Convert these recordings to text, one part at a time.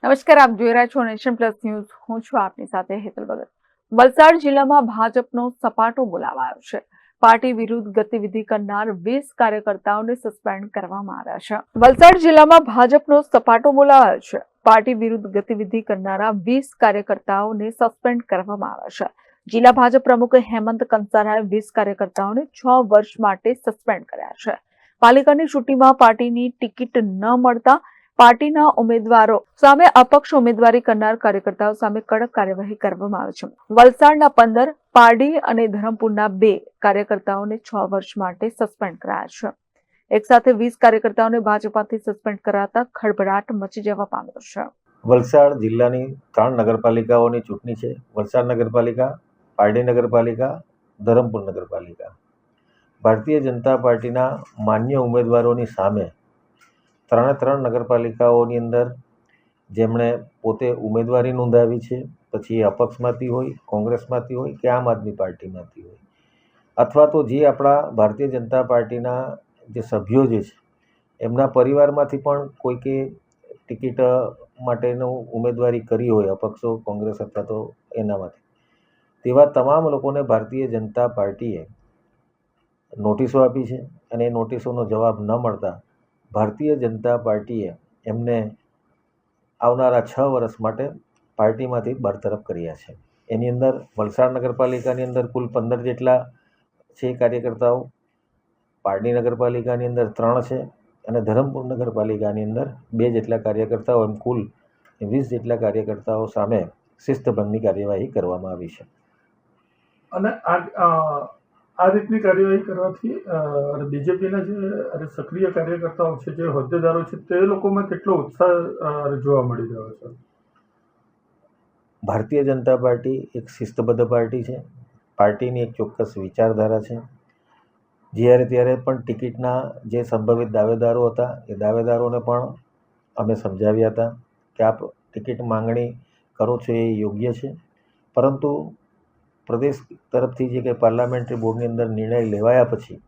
નમસ્કાર, આપ જોઈ રહ્યા છો નેશન પ્લસ ન્યૂઝ. હું છું આપની સાથે હેતલ ભગત. વલસાડ જિલ્લામાં ભાજપનો સપાટો બોલાવાયો છે. પાર્ટી વિરુદ્ધ ગતિવિધિ કરનાર 20 કાર્યકર્તાઓને સસ્પેન્ડ કરવામાં આવ્યા છે. વલસાડ જિલ્લામાં ભાજપનો સપાટો બોલાવાયો છે. પાર્ટી વિરુદ્ધ ગતિવિધિ કરનારા 20 કાર્યકર્તાઓને સસ્પેન્ડ કરવામાં આવ્યા છે. જિલ્લા ભાજપ પ્રમુખ હેમંત કંસારાએ 20 કાર્યકર્તાઓને 6 વર્ષ માટે સસ્પેન્ડ કર્યા છે. પાલિકાની ચૂંટણીમાં પાર્ટીની ટિકિટ ન મળતા પાર્ટીના ઉમેદવારો સામે અપક્ષ ઉમેદવારી કરનાર કાર્યકર્તાઓ સામે કડક કાર્યવાહી કરવામાં આવે છે. વલસાડના 15, પારડી અને ધરમપુરના 2 કાર્યકર્તાઓને 6 વર્ષ માટે સસ્પેન્ડ કરાયા છે. એક સાથે 20 કાર્યકર્તાઓને ભાજપમાંથી સસ્પેન્ડ કરાતા ખળભળાટ મચી જવા પામ્યો છે. વલસાડ જિલ્લાની 3 નગરપાલિકાઓની ચૂંટણી છે. વલસાડ નગરપાલિકા, પારડી નગરપાલિકા, ધરમપુર નગરપાલિકા. ભારતીય જનતા પાર્ટીના માન્ય ઉમેદવારોની સામે 3 નગરપાલિકાઓની અંદર જેમણે પોતે ઉમેદવારી નોંધાવી છે, પછી અપક્ષમાંથી હોય, કોંગ્રેસમાંથી હોય કે આમ આદમી પાર્ટીમાંથી હોય, અથવા તો જે આપણા ભારતીય જનતા પાર્ટીના જે સભ્યો જે છે એમના પરિવારમાંથી પણ કોઈકે ટિકિટ માટેનું ઉમેદવારી કરી હોય, અપક્ષો, કોંગ્રેસ અથવા તો એનામાંથી, તેવા તમામ લોકોને ભારતીય જનતા પાર્ટીએ નોટિસો આપી છે અને એ નોટિસોનો જવાબ ન મળતા ભારતીય જનતા પાર્ટીએ એમને આવનારા 6 વર્ષ માટે પાર્ટીમાંથી બરતરફ કર્યા છે. એની અંદર વલસાડ નગરપાલિકાની અંદર કુલ 15 જેટલા છે કાર્યકર્તાઓ, પારડી નગરપાલિકાની અંદર 3 છે અને ધરમપુર નગરપાલિકાની અંદર 2 જેટલા કાર્યકર્તાઓ, એમ કુલ 20 જેટલા કાર્યકર્તાઓ સામે શિસ્તભંગની કાર્યવાહી કરવામાં આવી છે. અને આ રીતની કાર્યવાહી કરવાથી બીજેપીના જે સક્રિય કાર્યકર્તાઓ છે, જે હોદ્દેદારો છે, તે લોકોમાં કેટલો ઉત્સાહ જોવા મળી રહ્યો છે? ભારતીય જનતા પાર્ટી એક શિસ્તબદ્ધ પાર્ટી છે. પાર્ટીની એક ચોક્કસ વિચારધારા છે. જ્યારે ત્યારે પણ ટિકિટના જે સંભવિત દાવેદારો હતા એ દાવેદારોને પણ અમે સમજાવ્યા હતા કે આપ ટિકિટ માંગણી કરો છો એ યોગ્ય છે, પરંતુ પ્રદેશ તરફથી જે કંઈ પાર્લામેન્ટરી બોર્ડની અંદર નિર્ણય લેવાયા પછી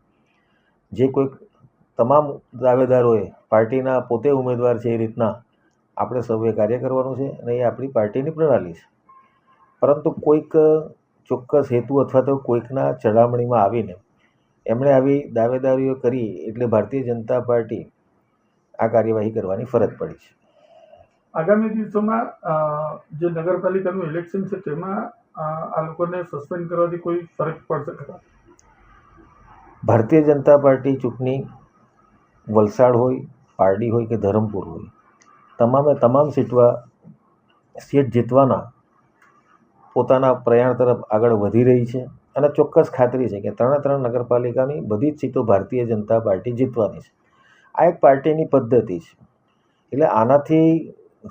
જે કોઈક તમામ દાવેદારોએ પાર્ટીના પોતે ઉમેદવાર છે એ રીતના આપણે સૌએ કાર્ય કરવાનું છે અને એ આપણી પાર્ટીની પ્રણાલી છે. પરંતુ કોઈક ચોક્કસ હેતુ અથવા તો કોઈકના ચડામણીમાં આવીને એમણે આવી દાવેદારીઓ કરી એટલે ભારતીય જનતા પાર્ટી આ કાર્યવાહી કરવાની ફરજ પડી છે. આગામી દિવસોમાં જે નગરપાલિકાનું ઇલેક્શન છે તેમાં આ લોકોને સસ્પેન્ડ કરવાથી કોઈ ફરક પડશે ખરા? ભારતીય જનતા પાર્ટી ચૂંટણી વલસાડ હોય, પારડી હોય કે ધરમપુર હોય, તમામ સીટ જીતવાના પોતાના પ્રયાણ તરફ આગળ વધી રહી છે અને ચોક્કસ ખાતરી છે કે 3 નગરપાલિકાની બધી જ સીટો ભારતીય જનતા પાર્ટી જીતવાની છે. આ એક પાર્ટીની પદ્ધતિ છે. એટલે આનાથી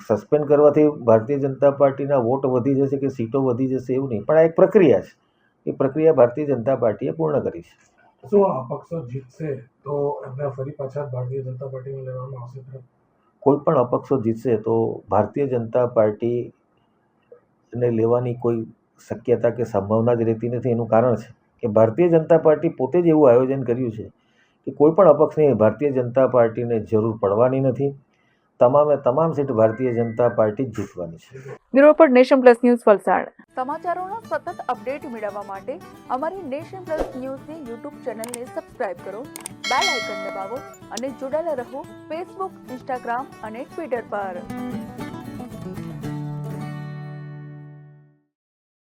સસ્પેન્ડ કરવાથી ભારતીય જનતા પાર્ટીના વોટ વધી જશે કે સીટો વધી જશે એવું નહીં, પણ આ એક પ્રક્રિયા છે. એ પ્રક્રિયા ભારતીય જનતા પાર્ટીએ પૂર્ણ કરી છે. શું અપક્ષો જીતશે તો એમને ફરી પાછા ભારતીય જનતા પાર્ટીમાં લેવામાં આવશે? કોઈ પણ અપક્ષો જીતશે તો ભારતીય જનતા પાર્ટીને લેવાની કોઈ શક્યતા કે સંભાવના જ રહેતી નથી. એનું કારણ છે કે ભારતીય જનતા પાર્ટી પોતે જ એવું આયોજન કર્યું છે કે કોઈ પણ અપક્ષની ભારતીય જનતા પાર્ટીને જરૂર પડવાની નથી. તમામ સીટ ભારતીય જનતા પાર્ટી જ જીતવાની છે. Bureau report, nation plus news, Valsad. સમાચારોના સતત અપડેટ મેળવવા માટે અમારી નેશન પ્લસ ન્યૂઝની યુટ્યુબ ચેનલને સબસ્ક્રાઇબ કરો, બેલ આઇકન દબાવો અને જોડાયેલા રહો ફેસબુક, ઇન્સ્ટાગ્રામ અને ટ્વિટર પર.